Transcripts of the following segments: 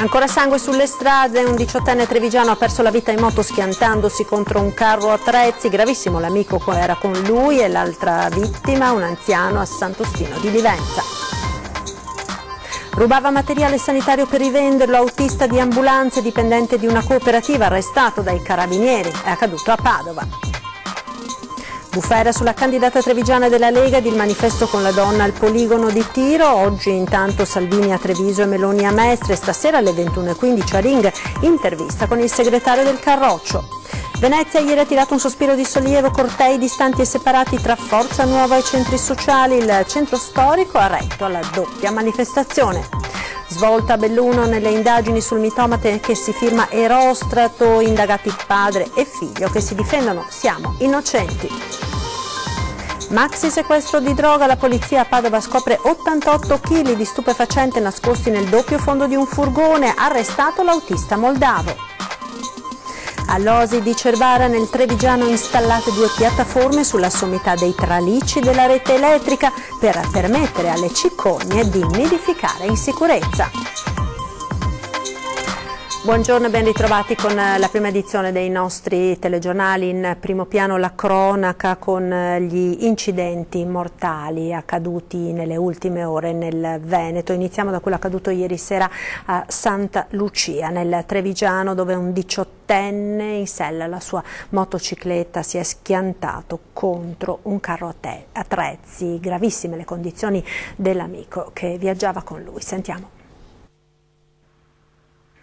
Ancora sangue sulle strade, un 18enne trevigiano ha perso la vita in moto schiantandosi contro un carro attrezzi, gravissimo l'amico che era con lui e l'altra vittima, un anziano a Sant'Ostino di Livenza. Rubava materiale sanitario per rivenderlo, autista di ambulanze, dipendente di una cooperativa, arrestato dai carabinieri, è accaduto a Padova. Bufera sulla candidata trevigiana della Lega ed il manifesto con la donna al poligono di tiro. Oggi intanto Salvini a Treviso e Meloni a Mestre. Stasera alle 21:15 a Ring intervista con il segretario del Carroccio. Venezia ieri ha tirato un sospiro di sollievo, cortei distanti e separati tra Forza Nuova e centri sociali. Il centro storico ha retto alla doppia manifestazione. Svolta a Belluno nelle indagini sul mitomate che si firma Erostrato, indagati padre e figlio che si difendono, siamo innocenti. Maxi sequestro di droga, la polizia a Padova scopre 88 kg di stupefacente nascosti nel doppio fondo di un furgone, arrestato l'autista moldavo. All'Osi di Cervara nel Trevigiano installate 2 piattaforme sulla sommità dei tralicci della rete elettrica per permettere alle cicogne di nidificare in sicurezza. Buongiorno e ben ritrovati con la prima edizione dei nostri telegiornali. In primo piano la cronaca con gli incidenti mortali accaduti nelle ultime ore nel Veneto. Iniziamo da quello accaduto ieri sera a Santa Lucia, nel Trevigiano, dove un 18enne in sella alla sua motocicletta si è schiantato contro un carro attrezzi. Gravissime le condizioni dell'amico che viaggiava con lui. Sentiamo.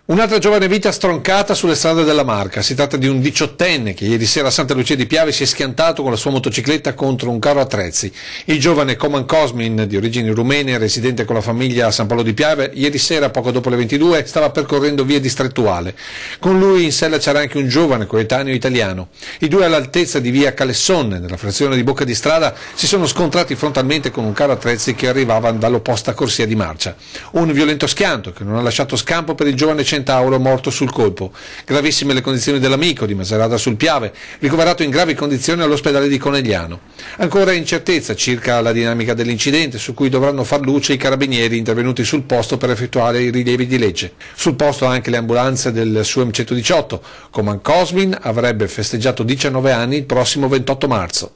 Un'altra giovane vita stroncata sulle strade della Marca. Si tratta di un 18enne che ieri sera a Santa Lucia di Piave si è schiantato con la sua motocicletta contro un carro attrezzi. Il giovane Coman Cosmin, di origini rumene, residente con la famiglia a San Paolo di Piave, ieri sera, poco dopo le 22, stava percorrendo via distrettuale. Con lui in sella c'era anche un giovane coetaneo italiano. I due all'altezza di via Calessonne, nella frazione di Bocca di Strada, si sono scontrati frontalmente con un carro attrezzi che arrivava dall'opposta corsia di marcia. Un violento schianto che non ha lasciato scampo per il giovane Centauro morto sul colpo. Gravissime le condizioni dell'amico di Macerata sul Piave, ricoverato in gravi condizioni all'ospedale di Conegliano. Ancora incertezza circa la dinamica dell'incidente, su cui dovranno far luce i carabinieri intervenuti sul posto per effettuare i rilievi di legge. Sul posto anche le ambulanze del SUEM 118. Coman Cosmin avrebbe festeggiato 19 anni il prossimo 28 marzo.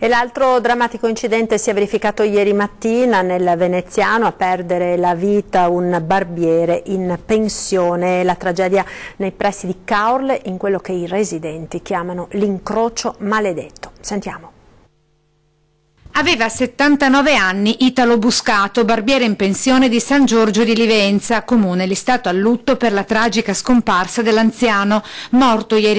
E l'altro drammatico incidente si è verificato ieri mattina nel Veneziano, a perdere la vita un barbiere in pensione. La tragedia nei pressi di Caorle, in quello che i residenti chiamano l'incrocio maledetto. Sentiamo. Aveva 79 anni Italo Buscato, barbiere in pensione di San Giorgio di Livenza, comune listato a lutto per la tragica scomparsa dell'anziano, morto ieri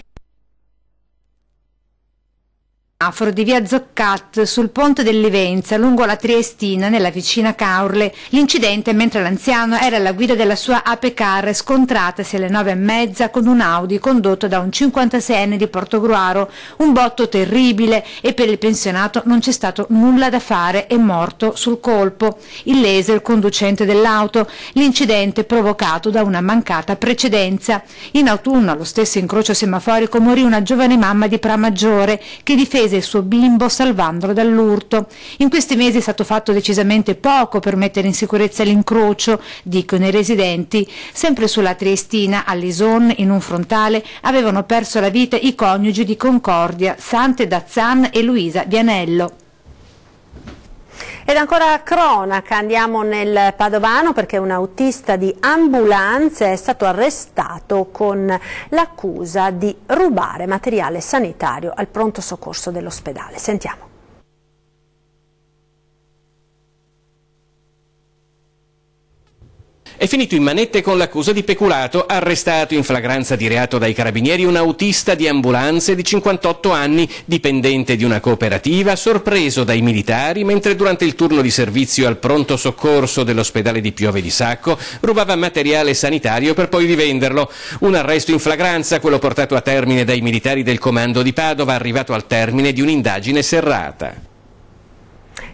di via Zoccat sul ponte del Livenza lungo la Triestina nella vicina Caorle. L'incidente mentre l'anziano era alla guida della sua Ape Car, scontratasi alle 9:30 con un Audi condotto da un 56enne di Portogruaro. Un botto terribile e per il pensionato non c'è stato nulla da fare, è morto sul colpo. Illeso il conducente dell'auto, l'incidente provocato da una mancata precedenza. In autunno allo stesso incrocio semaforico morì una giovane mamma di Pramaggiore che difese il suo bimbo salvandolo dall'urto. In questi mesi è stato fatto decisamente poco per mettere in sicurezza l'incrocio, dicono i residenti. Sempre sulla Triestina, a Lison, in un frontale, avevano perso la vita i coniugi di Concordia, Sante Dazzan e Luisa Vianello. Ed ancora cronaca, andiamo nel Padovano perché un autista di ambulanze è stato arrestato con l'accusa di rubare materiale sanitario al pronto soccorso dell'ospedale. Sentiamo. È finito in manette con l'accusa di peculato, arrestato in flagranza di reato dai carabinieri un autista di ambulanze di 58 anni, dipendente di una cooperativa, sorpreso dai militari mentre durante il turno di servizio al pronto soccorso dell'ospedale di Piove di Sacco rubava materiale sanitario per poi rivenderlo. Un arresto in flagranza, quello portato a termine dai militari del comando di Padova, arrivato al termine di un'indagine serrata.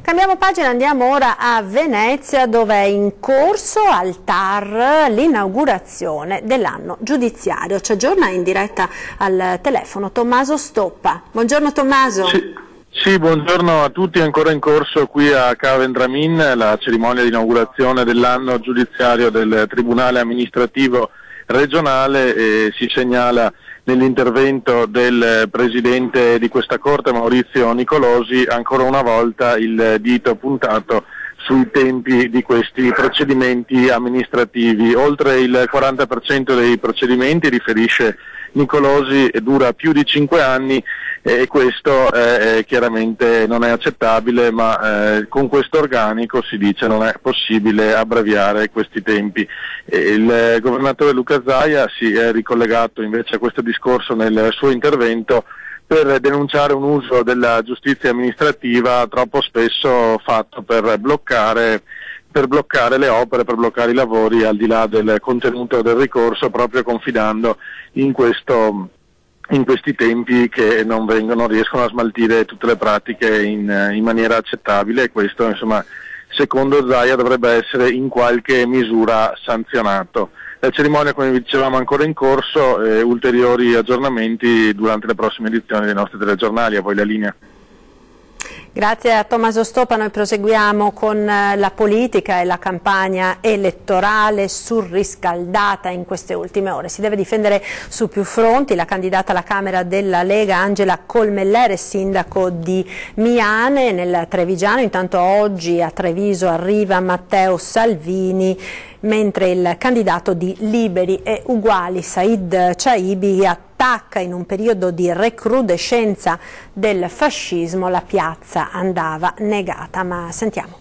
Cambiamo pagina, andiamo ora a Venezia dove è in corso al TAR l'inaugurazione dell'anno giudiziario. Ci aggiorna in diretta al telefono Tommaso Stoppa. Buongiorno Tommaso. Sì. Sì, buongiorno a tutti, ancora in corso qui a Ca Vendramin la cerimonia di inaugurazione dell'anno giudiziario del Tribunale Amministrativo Regionale e si segnala nell'intervento del Presidente di questa Corte, Maurizio Nicolosi, ancora una volta il dito puntato sui tempi di questi procedimenti amministrativi. Oltre il 40% dei procedimenti, riferisce Nicolosi, dura più di 5 anni e questo chiaramente non è accettabile, ma con questo organico, si dice, non è possibile abbreviare questi tempi. Il governatore Luca Zaia si è ricollegato invece a questo discorso nel suo intervento per denunciare un uso della giustizia amministrativa troppo spesso fatto per bloccare le opere, per bloccare i lavori al di là del contenuto del ricorso, proprio confidando in questi tempi che non riescono a smaltire tutte le pratiche in maniera accettabile, e questo, insomma, secondo Zaia dovrebbe essere in qualche misura sanzionato. La cerimonia, come vi dicevamo, ancora in corso, ulteriori aggiornamenti durante le prossime edizioni dei nostri telegiornali. A voi la linea. Grazie a Tommaso Stopa. Noi proseguiamo con la politica e la campagna elettorale surriscaldata in queste ultime ore. Si deve difendere su più fronti la candidata alla Camera della Lega Angela Colmellere, sindaco di Miane nel Trevigiano. Intanto oggi a Treviso arriva Matteo Salvini, mentre il candidato di Liberi e Uguali Said Chaibi attacca in un periodo di recrudescenza del fascismo. La piazza andava negata, ma sentiamo.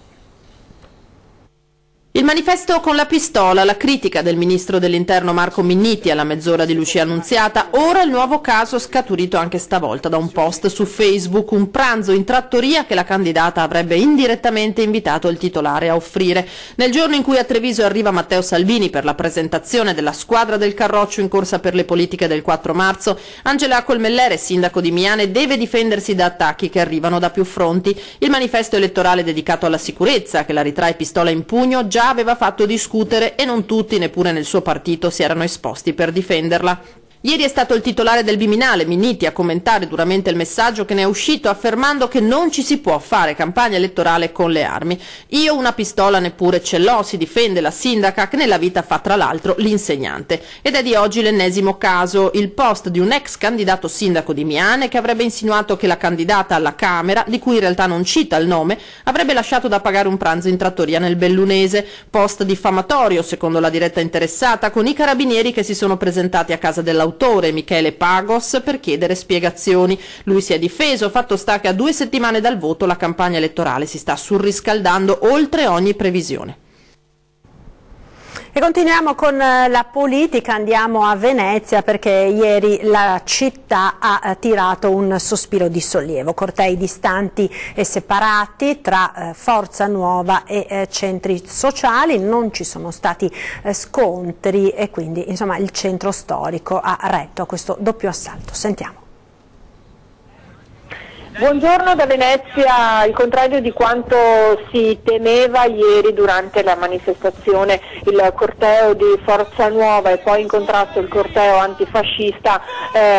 Il manifesto con la pistola, la critica del ministro dell'Interno Marco Minniti alla mezz'ora di Lucia Annunziata, ora il nuovo caso scaturito anche stavolta da un post su Facebook, un pranzo in trattoria che la candidata avrebbe indirettamente invitato il titolare a offrire. Nel giorno in cui a Treviso arriva Matteo Salvini per la presentazione della squadra del Carroccio in corsa per le politiche del 4 marzo, Angela Colmellere, sindaco di Miane, deve difendersi da attacchi che arrivano da più fronti. Il manifesto elettorale dedicato alla sicurezza, che la ritrae pistola in pugno, già aveva fatto discutere e non tutti, neppure nel suo partito, si erano esposti per difenderla. Ieri è stato il titolare del Viminale, Minniti, a commentare duramente il messaggio che ne è uscito, affermando che non ci si può fare campagna elettorale con le armi. Io una pistola neppure ce l'ho, si difende la sindaca che nella vita fa tra l'altro l'insegnante. Ed è di oggi l'ennesimo caso, il post di un ex candidato sindaco di Miane che avrebbe insinuato che la candidata alla Camera, di cui in realtà non cita il nome, avrebbe lasciato da pagare un pranzo in trattoria nel Bellunese. Post diffamatorio, secondo la diretta interessata, con i carabinieri che si sono presentati a casa dell'autore Michele Pagos per chiedere spiegazioni. Lui si è difeso, fatto sta che a 2 settimane dal voto la campagna elettorale si sta surriscaldando oltre ogni previsione. E continuiamo con la politica, andiamo a Venezia perché ieri la città ha tirato un sospiro di sollievo. Cortei distanti e separati tra Forza Nuova e centri sociali, non ci sono stati scontri e quindi insomma il centro storico ha retto a questo doppio assalto. Sentiamo. Buongiorno da Venezia, al contrario di quanto si temeva ieri durante la manifestazione, il corteo di Forza Nuova e poi in contrasto il corteo antifascista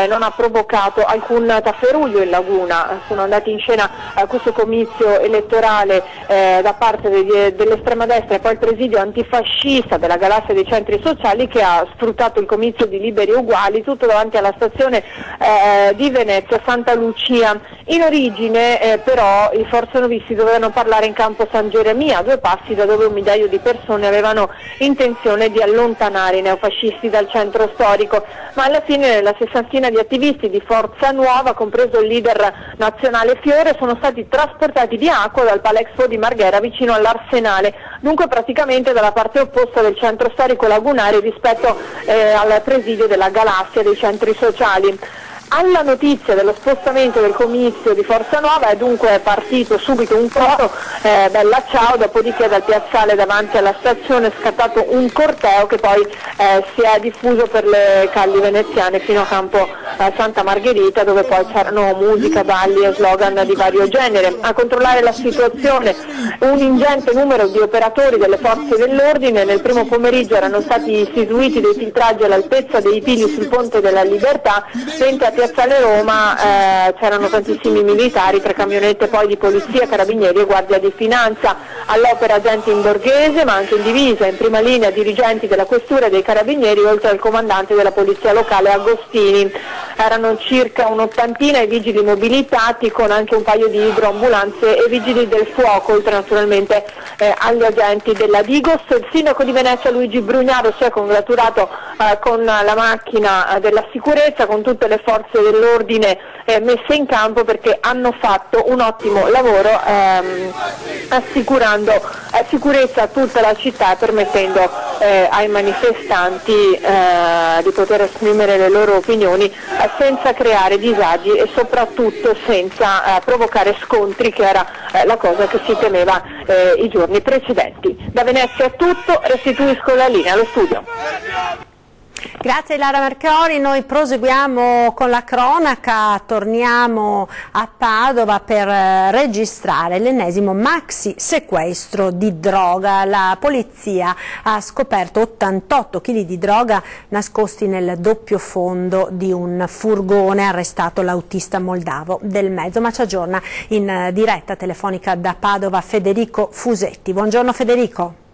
non ha provocato alcun tafferuglio in laguna. Sono andati in scena a questo comizio elettorale da parte dell'estrema destra e poi il presidio antifascista della galassia dei centri sociali che ha sfruttato il comizio di Liberi e Uguali tutto davanti alla stazione di Venezia Santa Lucia. In origine però i forzanovisti dovevano parlare in campo San Geremia, a 2 passi da dove un migliaio di persone avevano intenzione di allontanare i neofascisti dal centro storico, ma alla fine la sessantina di attivisti di Forza Nuova, compreso il leader nazionale Fiore, sono stati trasportati di acqua dal Palexpo di Marghera vicino all'Arsenale, dunque praticamente dalla parte opposta del centro storico lagunare rispetto al presidio della galassia dei centri sociali. Alla notizia dello spostamento del comizio di Forza Nuova è dunque partito subito un coro, bella ciao, dopodiché dal piazzale davanti alla stazione è scattato un corteo che poi si è diffuso per le calli veneziane fino a campo Santa Margherita, dove poi c'erano musica, balli e slogan di vario genere. A controllare la situazione un ingente numero di operatori delle forze dell'ordine. Nel primo pomeriggio erano stati istituiti dei filtraggi all'altezza dei pili sul Ponte della Libertà, mentre a Piazzale Roma c'erano tantissimi militari, 3 camionette poi di polizia, carabinieri e guardia di finanza, all'opera agenti in borghese ma anche in divisa, in prima linea dirigenti della questura e dei carabinieri, oltre al comandante della polizia locale Agostini. Erano circa un'ottantina i vigili mobilitati, con anche un paio di idroambulanze e vigili del fuoco, oltre naturalmente agli agenti della Digos. Il sindaco di Venezia Luigi Brugnaro si è congratulato con la macchina della sicurezza, con tutte le forze dell'ordine messe in campo, perché hanno fatto un ottimo lavoro assicurando sicurezza a tutta la città, permettendo ai manifestanti di poter esprimere le loro opinioni senza creare disagi e soprattutto senza provocare scontri, che era la cosa che si temeva i giorni precedenti. Da Venezia è tutto, restituisco la linea allo studio. Grazie Lara Marchiori, noi proseguiamo con la cronaca, torniamo a Padova per registrare l'ennesimo maxi sequestro di droga. La polizia ha scoperto 88 kg di droga nascosti nel doppio fondo di un furgone, arrestato l'autista moldavo del mezzo. Ma ci aggiorna in diretta telefonica da Padova Federico Fusetti. Buongiorno Federico.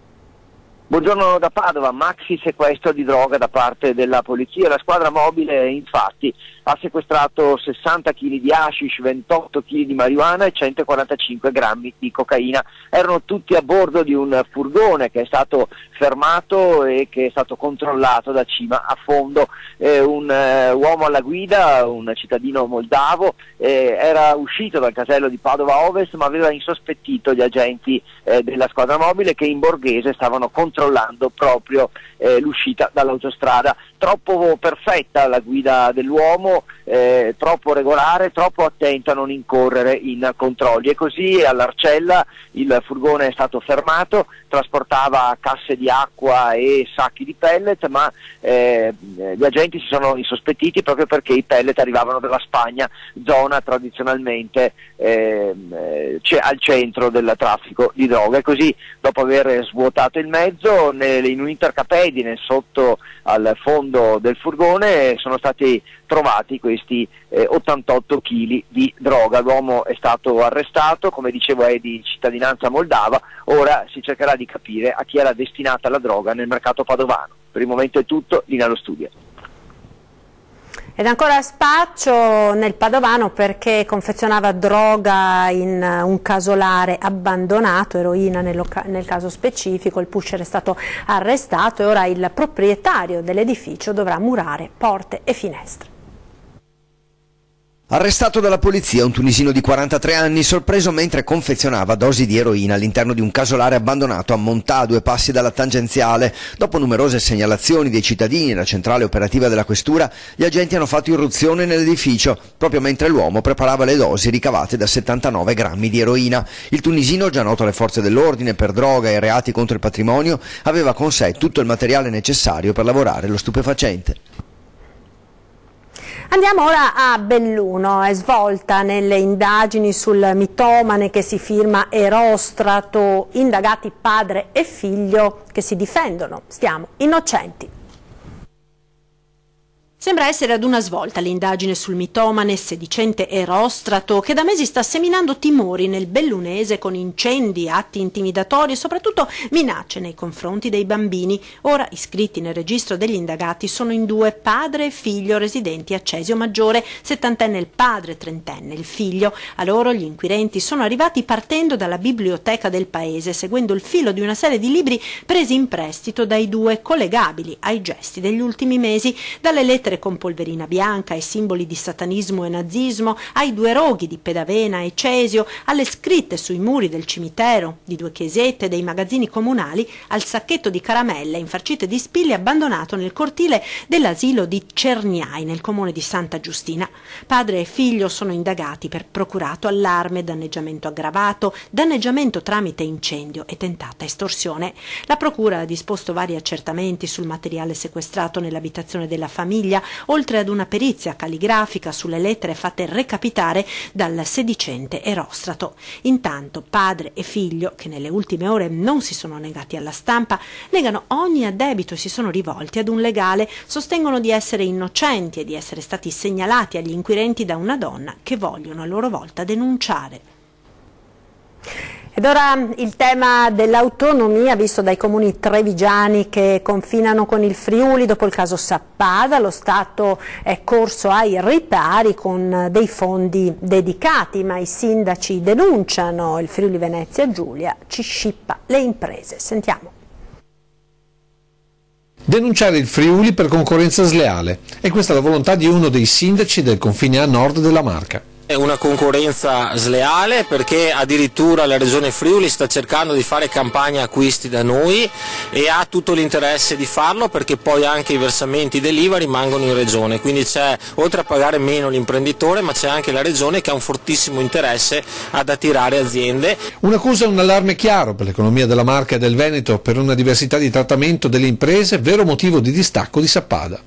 Buongiorno da Padova, maxi sequestro di droga da parte della polizia. La squadra mobile infatti ha sequestrato 60 kg di hashish, 28 kg di marijuana e 145 grammi di cocaina. Erano tutti a bordo di un furgone che è stato fermato e che è stato controllato da cima a fondo. Un uomo alla guida, un cittadino moldavo, era uscito dal casello di Padova Ovest, ma aveva insospettito gli agenti della squadra mobile, che in borghese stavano controllando proprio l'uscita dall'autostrada. Troppo perfetta la guida dell'uomo, troppo regolare, troppo attento a non incorrere in controlli, e così all'Arcella il furgone è stato fermato. Trasportava casse di acqua e sacchi di pellet, ma gli agenti si sono insospettiti proprio perché i pellet arrivavano dalla Spagna, zona tradizionalmente al centro del traffico di droga. E così, dopo aver svuotato il mezzo, in un intercapedine sotto al fondo del furgone sono stati trovati questi 88 kg di droga. L'uomo è stato arrestato, come dicevo è di cittadinanza moldava. Ora si cercherà di capire a chi era destinata la droga nel mercato padovano. Per il momento è tutto, linea allo studio. Ed ancora spaccio nel Padovano, perché confezionava droga in un casolare abbandonato, eroina nel caso specifico. Il pusher è stato arrestato e ora il proprietario dell'edificio dovrà murare porte e finestre. Arrestato dalla polizia un tunisino di 43 anni, sorpreso mentre confezionava dosi di eroina all'interno di un casolare abbandonato a Montà, a 2 passi dalla tangenziale. Dopo numerose segnalazioni dei cittadini e la centrale operativa della questura, gli agenti hanno fatto irruzione nell'edificio, proprio mentre l'uomo preparava le dosi ricavate da 79 grammi di eroina. Il tunisino, già noto alle forze dell'ordine per droga e reati contro il patrimonio, aveva con sé tutto il materiale necessario per lavorare lo stupefacente. Andiamo ora a Belluno. È svolta nelle indagini sul mitomane che si firma Erostrato, indagati padre e figlio che si difendono. Stiamo innocenti. Sembra essere ad una svolta l'indagine sul mitomane sedicente Erostrato, che da mesi sta seminando timori nel bellunese con incendi, atti intimidatori e soprattutto minacce nei confronti dei bambini. Ora iscritti nel registro degli indagati sono in 2, padre e figlio, residenti a Cesio Maggiore, 70enne il padre, 30enne il figlio. A loro gli inquirenti sono arrivati partendo dalla biblioteca del paese, seguendo il filo di una serie di libri presi in prestito dai 2, collegabili ai gesti degli ultimi mesi, dalle lettere con polverina bianca e simboli di satanismo e nazismo, ai 2 roghi di Pedavena e Cesio, alle scritte sui muri del cimitero, di 2 chiesette, dei magazzini comunali, al sacchetto di caramelle infarcite di spilli abbandonato nel cortile dell'asilo di Cerniai, nel comune di Santa Giustina. Padre e figlio sono indagati per procurato allarme, danneggiamento aggravato, danneggiamento tramite incendio e tentata estorsione. La procura ha disposto vari accertamenti sul materiale sequestrato nell'abitazione della famiglia, oltre ad una perizia calligrafica sulle lettere fatte recapitare dal sedicente Erostrato. Intanto padre e figlio, che nelle ultime ore non si sono negati alla stampa, negano ogni addebito e si sono rivolti ad un legale, sostengono di essere innocenti e di essere stati segnalati agli inquirenti da una donna che vogliono a loro volta denunciare. Ed ora il tema dell'autonomia visto dai comuni trevigiani che confinano con il Friuli dopo il caso Sappada. Lo Stato è corso ai ripari con dei fondi dedicati, ma i sindaci denunciano. Il Friuli Venezia Giulia ci scippa le imprese. Sentiamo. Denunciare il Friuli per concorrenza sleale. E questa è la volontà di uno dei sindaci del confine a nord della Marca. È una concorrenza sleale perché addirittura la Regione Friuli sta cercando di fare campagna acquisti da noi e ha tutto l'interesse di farlo perché poi anche i versamenti dell'IVA rimangono in Regione, quindi c'è, oltre a pagare meno l'imprenditore, ma c'è anche la Regione che ha un fortissimo interesse ad attirare aziende. Un'accusa e un allarme chiaro per l'economia della Marca e del Veneto per una diversità di trattamento delle imprese, vero motivo di distacco di Sappada.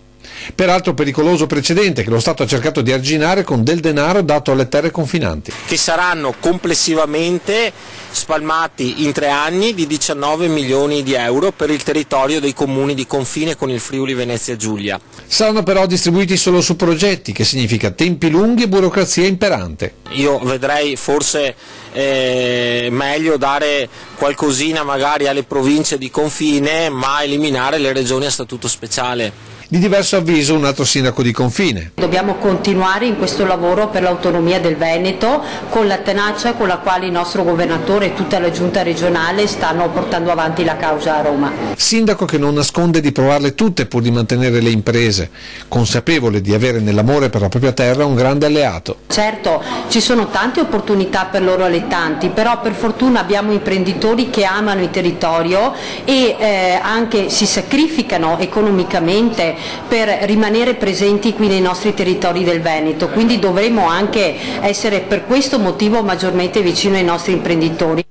Peraltro pericoloso precedente che lo Stato ha cercato di arginare con del denaro dato alle terre confinanti. Che saranno complessivamente spalmati in 3 anni di 19 milioni di euro per il territorio dei comuni di confine con il Friuli Venezia Giulia. Saranno però distribuiti solo su progetti, che significa tempi lunghi e burocrazia imperante. Io vedrei forse meglio dare qualcosina magari alle province di confine, ma eliminare le regioni a statuto speciale. Di diverso avviso un altro sindaco di confine. Dobbiamo continuare in questo lavoro per l'autonomia del Veneto con la tenacia con la quale il nostro governatore e tutta la giunta regionale stanno portando avanti la causa a Roma. Sindaco che non nasconde di provarle tutte pur di mantenere le imprese, consapevole di avere nell'amore per la propria terra un grande alleato. Certo, ci sono tante opportunità per loro alettanti, però per fortuna abbiamo imprenditori che amano il territorio e anche si sacrificano economicamente per rimanere presenti qui nei nostri territori del Veneto, quindi dovremo anche essere per questo motivo maggiormente vicino ai nostri imprenditori.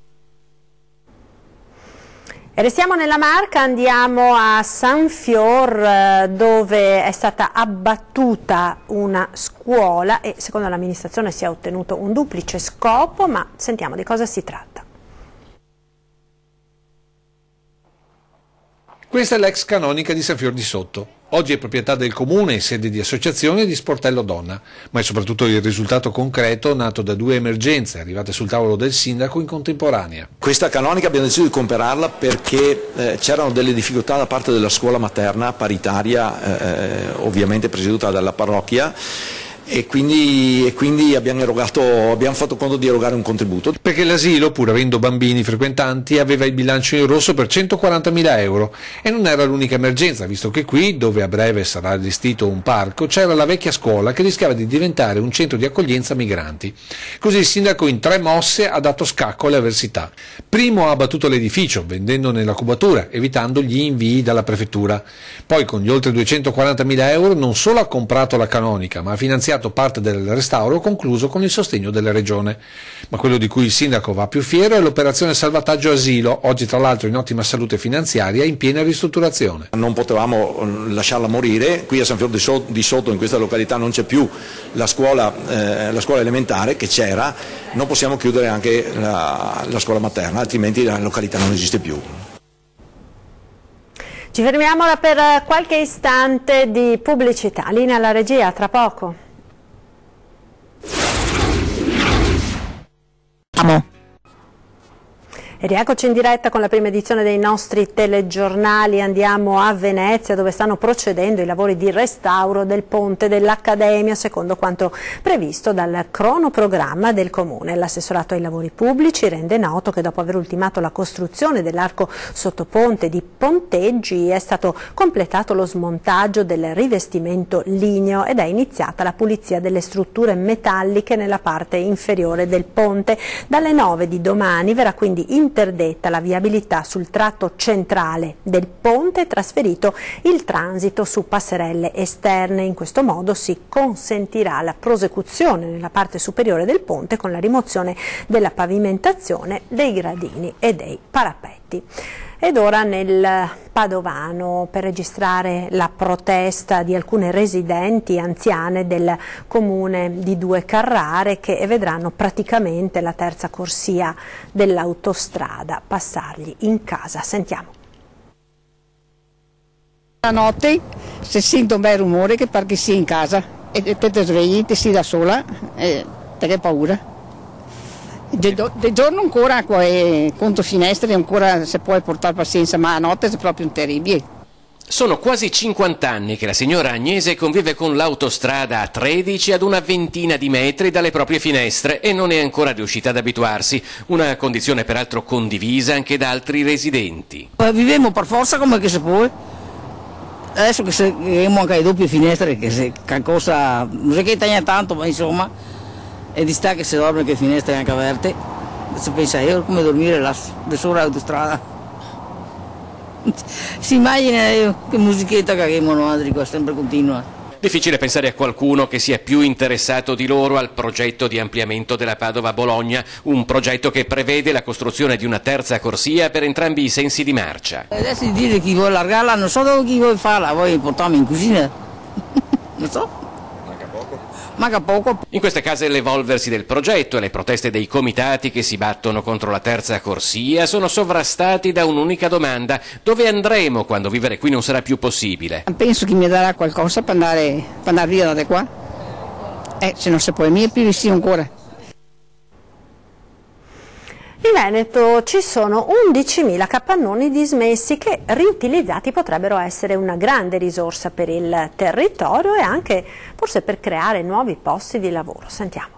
E restiamo nella Marca, andiamo a San Fior dove è stata abbattuta una scuola e secondo l'amministrazione si è ottenuto un duplice scopo, ma sentiamo di cosa si tratta. Questa è l'ex canonica di San Fior di Sotto. Oggi è proprietà del comune e sede di associazione e di Sportello Donna, ma è soprattutto il risultato concreto nato da 2 emergenze arrivate sul tavolo del sindaco in contemporanea. Questa canonica abbiamo deciso di comprarla perché c'erano delle difficoltà da parte della scuola materna paritaria, ovviamente presieduta dalla parrocchia, e quindi abbiamo fatto conto di erogare un contributo. Perché l'asilo, pur avendo bambini frequentanti, aveva il bilancio in rosso per 140.000 euro e non era l'unica emergenza, visto che qui, dove a breve sarà allestito un parco, c'era la vecchia scuola che rischiava di diventare un centro di accoglienza migranti. Così il sindaco in 3 mosse ha dato scacco alle avversità. Primo ha abbattuto l'edificio, vendendone la cubatura, evitando gli invii dalla prefettura. Poi con gli oltre 240.000 euro non solo ha comprato la canonica, ma ha finanziato parte del restauro concluso con il sostegno della regione. Ma quello di cui il sindaco va più fiero è l'operazione salvataggio asilo, oggi tra l'altro in ottima salute finanziaria e in piena ristrutturazione. Non potevamo lasciarla morire, qui a San Fior di Sotto in questa località non c'è più la scuola elementare che c'era, non possiamo chiudere anche la scuola materna, altrimenti la località non esiste più. Ci fermiamo ora per qualche istante di pubblicità, linea alla regia, tra poco. E rieccoci in diretta con la prima edizione dei nostri telegiornali. Andiamo a Venezia dove stanno procedendo i lavori di restauro del ponte dell'Accademia secondo quanto previsto dal cronoprogramma del Comune. L'assessorato ai lavori pubblici rende noto che dopo aver ultimato la costruzione dell'arco sottoponte di Ponteggi è stato completato lo smontaggio del rivestimento ligneo ed è iniziata la pulizia delle strutture metalliche nella parte inferiore del ponte. Dalle 9 di domani verrà quindi interdetta la viabilità sul tratto centrale del ponte e trasferito il transito su passerelle esterne. In questo modo si consentirà la prosecuzione nella parte superiore del ponte con la rimozione della pavimentazione, dei gradini e dei parapetti. Ed ora nel Padovano per registrare la protesta di alcune residenti anziane del comune di Due Carrare che vedranno praticamente la terza corsia dell'autostrada passargli in casa. Sentiamo. La notte se sento un bel rumore che pare che sia in casa e te svegli, ti sei da sola e te che paura. Di giorno ancora conto finestre ancora si può portare pazienza, ma a notte è proprio un terribile. Sono quasi 50 anni che la signora Agnese convive con l'autostrada A13 ad una ventina di metri dalle proprie finestre e non è ancora riuscita ad abituarsi, una condizione peraltro condivisa anche da altri residenti. Viviamo per forza come che si può. Adesso che abbiamo anche le doppie finestre, che se qualcosa non si che taglia tanto, ma insomma, e di sta che si dorme che finestre anche aperte, si pensa io come dormire là sopra l'autostrada. Si immagina che musichetta che abbiamo altri qua, sempre continua. Difficile pensare a qualcuno che sia più interessato di loro al progetto di ampliamento della Padova-Bologna, un progetto che prevede la costruzione di una terza corsia per entrambi i sensi di marcia. Adesso dire chi vuole allargarla, non so dove chi vuole farla, voi portarmi in cucina, non so. Manca poco. In queste case l'evolversi del progetto e le proteste dei comitati che si battono contro la terza corsia sono sovrastati da un'unica domanda: dove andremo quando vivere qui non sarà più possibile? Penso che mi darà qualcosa per andare via da qua, se non si può mica più vicino ancora. In Veneto ci sono 11.000 capannoni dismessi che, riutilizzati, potrebbero essere una grande risorsa per il territorio e anche forse per creare nuovi posti di lavoro. Sentiamo.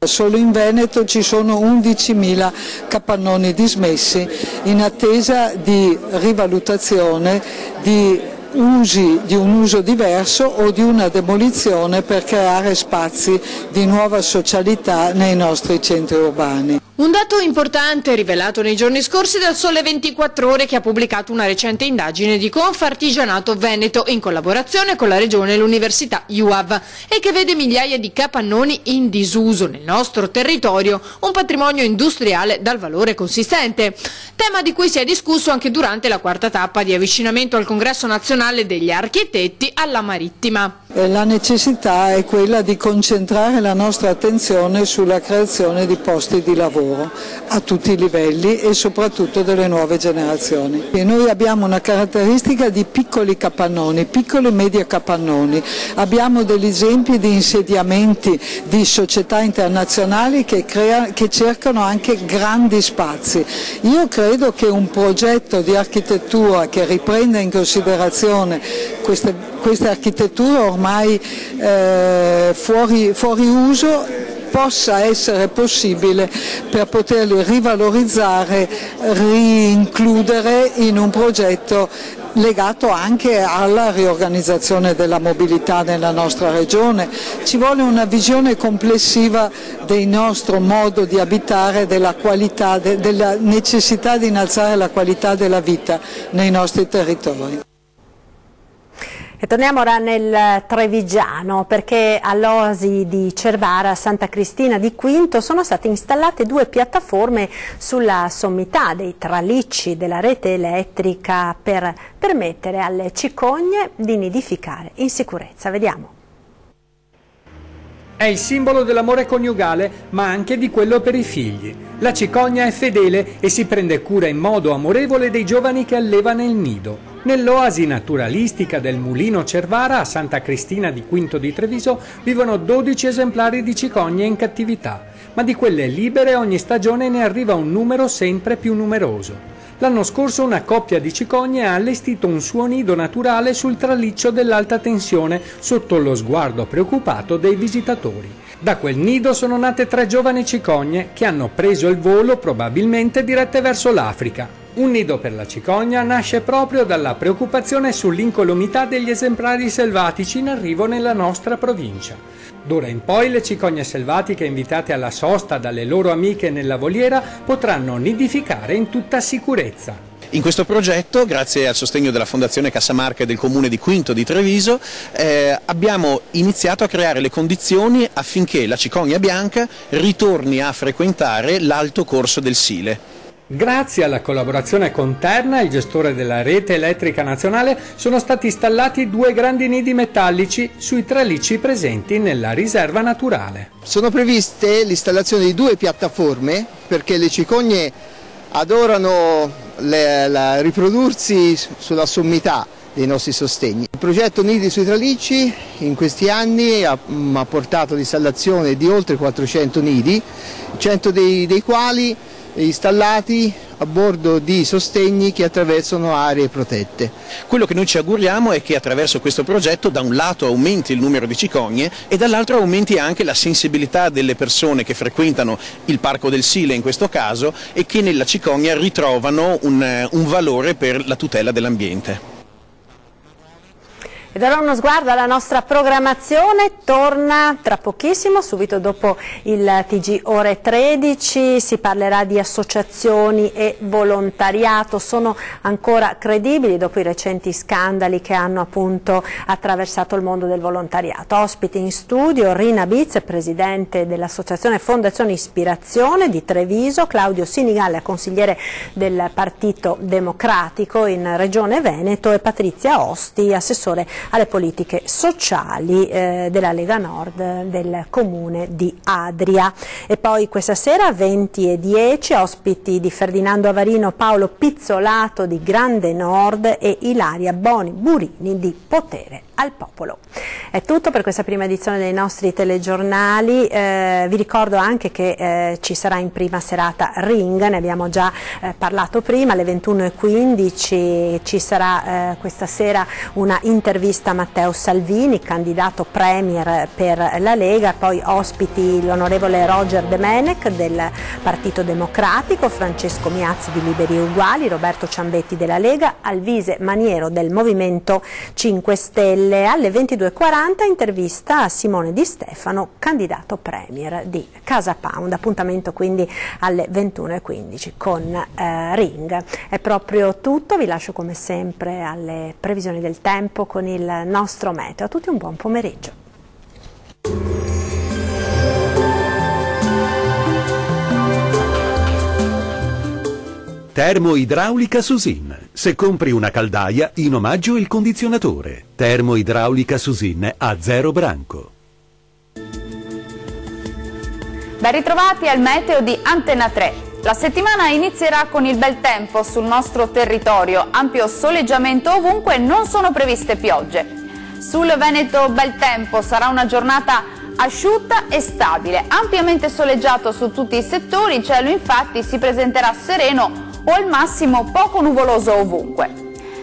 Solo in Veneto ci sono 11.000 capannoni dismessi in attesa di rivalutazione di un uso diverso o di una demolizione per creare spazi di nuova socialità nei nostri centri urbani. Un dato importante rivelato nei giorni scorsi dal Sole 24 Ore, che ha pubblicato una recente indagine di Confartigianato Veneto in collaborazione con la Regione e l'Università UAV e che vede migliaia di capannoni in disuso nel nostro territorio, un patrimonio industriale dal valore consistente. Tema di cui si è discusso anche durante la quarta tappa di avvicinamento al Congresso Nazionale degli Architetti alla Marittima. La necessità è quella di concentrare la nostra attenzione sulla creazione di posti di lavoro a tutti i livelli e soprattutto delle nuove generazioni. E noi abbiamo una caratteristica di piccoli capannoni, piccoli e medi capannoni. Abbiamo degli esempi di insediamenti di società internazionali che cercano anche grandi spazi. Io credo che un progetto di architettura che riprenda in considerazione queste architetture ormai fuori uso possa essere possibile per poterli rivalorizzare, rincludere in un progetto legato anche alla riorganizzazione della mobilità nella nostra regione. Ci vuole una visione complessiva del nostro modo di abitare, della qualità, della necessità di innalzare la qualità della vita nei nostri territori. E torniamo ora nel Trevigiano, perché all'Oasi di Cervara, Santa Cristina di Quinto, sono state installate 2 piattaforme sulla sommità dei tralicci della rete elettrica per permettere alle cicogne di nidificare in sicurezza. Vediamo. È il simbolo dell'amore coniugale, ma anche di quello per i figli. La cicogna è fedele e si prende cura in modo amorevole dei giovani che alleva nel nido. Nell'oasi naturalistica del Mulino Cervara, a Santa Cristina di Quinto di Treviso, vivono 12 esemplari di cicogne in cattività, ma di quelle libere ogni stagione ne arriva un numero sempre più numeroso. L'anno scorso una coppia di cicogne ha allestito un suo nido naturale sul traliccio dell'alta tensione sotto lo sguardo preoccupato dei visitatori. Da quel nido sono nate 3 giovani cicogne che hanno preso il volo probabilmente dirette verso l'Africa. Un nido per la cicogna nasce proprio dalla preoccupazione sull'incolumità degli esemplari selvatici in arrivo nella nostra provincia. D'ora in poi le cicogne selvatiche invitate alla sosta dalle loro amiche nella voliera potranno nidificare in tutta sicurezza. In questo progetto, grazie al sostegno della Fondazione Cassamarca e del Comune di Quinto di Treviso, abbiamo iniziato a creare le condizioni affinché la cicogna bianca ritorni a frequentare l'alto corso del Sile. Grazie alla collaborazione con Terna, il gestore della rete elettrica nazionale, sono stati installati 2 grandi nidi metallici sui tralicci presenti nella riserva naturale. Sono previste l'installazione di 2 piattaforme perché le cicogne adorano riprodursi sulla sommità dei nostri sostegni. Il progetto Nidi sui tralicci in questi anni ha portato all'installazione di oltre 400 nidi, 100 dei quali installati a bordo di sostegni che attraversano aree protette. Quello che noi ci auguriamo è che attraverso questo progetto da un lato aumenti il numero di cicogne e dall'altro aumenti anche la sensibilità delle persone che frequentano il Parco del Sile in questo caso e che nella cicogna ritrovano un valore per la tutela dell'ambiente. E darò uno sguardo alla nostra programmazione, torna tra pochissimo, subito dopo il TG ore 13, si parlerà di associazioni e volontariato, sono ancora credibili dopo i recenti scandali che hanno appunto attraversato il mondo del volontariato. Ospiti in studio Rina Biz, presidente dell'associazione Fondazione Ispirazione di Treviso, Claudio Sinigalia, consigliere del Partito Democratico in Regione Veneto e Patrizia Osti, assessore alle politiche sociali della Lega Nord del comune di Adria. E poi questa sera 20:10 ospiti di Ferdinando Avarino, Paolo Pizzolato di Grande Nord e Ilaria Boni Burini di Potere al Popolo. È tutto per questa prima edizione dei nostri telegiornali, vi ricordo anche che ci sarà in prima serata Ring, ne abbiamo già parlato prima, alle 21:15 ci sarà questa sera una intervista a Matteo Salvini, candidato premier per la Lega, poi ospiti l'onorevole Roger Demenec del Partito Democratico, Francesco Miazzi di Liberi e Uguali, Roberto Ciambetti della Lega, Alvise Maniero del Movimento 5 Stelle. Alle 22:40 intervista a Simone Di Stefano, candidato premier di Casa Pound. Appuntamento quindi alle 21:15 con Ring. È proprio tutto, vi lascio come sempre alle previsioni del tempo con il nostro meteo. A tutti un buon pomeriggio. Termoidraulica Susin. Se compri una caldaia, in omaggio il condizionatore. Termoidraulica Susin a 0 branco. Ben ritrovati al meteo di Antena 3. La settimana inizierà con il bel tempo sul nostro territorio, ampio soleggiamento ovunque, non sono previste piogge. Sul Veneto bel tempo, sarà una giornata asciutta e stabile, ampiamente soleggiato su tutti i settori, il cielo infatti si presenterà sereno o al massimo poco nuvoloso ovunque.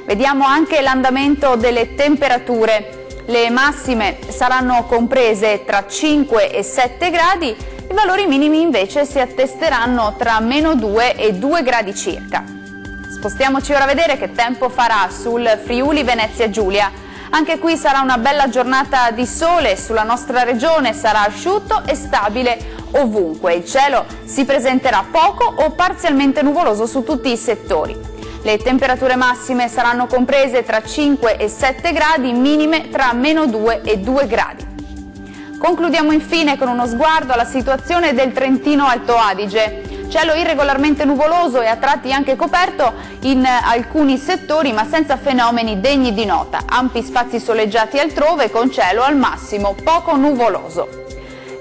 Vediamo anche l'andamento delle temperature. Le massime saranno comprese tra 5 e 7 gradi, i valori minimi invece si attesteranno tra -2 e 2 gradi circa. Spostiamoci ora a vedere che tempo farà sul Friuli Venezia Giulia. Anche qui sarà una bella giornata di sole, sulla nostra regione sarà asciutto e stabile ovunque, il cielo si presenterà poco o parzialmente nuvoloso su tutti i settori. Le temperature massime saranno comprese tra 5 e 7 gradi, minime tra -2 e 2 gradi. Concludiamo infine con uno sguardo alla situazione del Trentino Alto Adige. Cielo irregolarmente nuvoloso e a tratti anche coperto in alcuni settori, ma senza fenomeni degni di nota. Ampi spazi soleggiati altrove con cielo al massimo poco nuvoloso.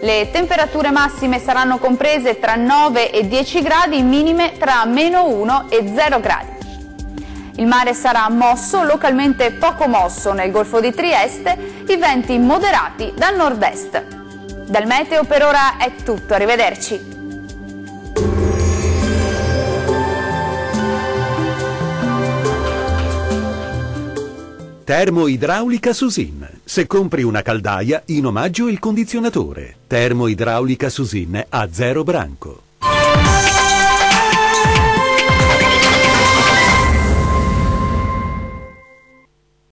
Le temperature massime saranno comprese tra 9 e 10 gradi, minime tra -1 e 0 gradi. Il mare sarà mosso, localmente poco mosso nel Golfo di Trieste, i venti moderati dal nord-est. Dal meteo per ora è tutto, arrivederci. Termoidraulica Susin. Se compri una caldaia, in omaggio il condizionatore. Termoidraulica Susin a 0 branco.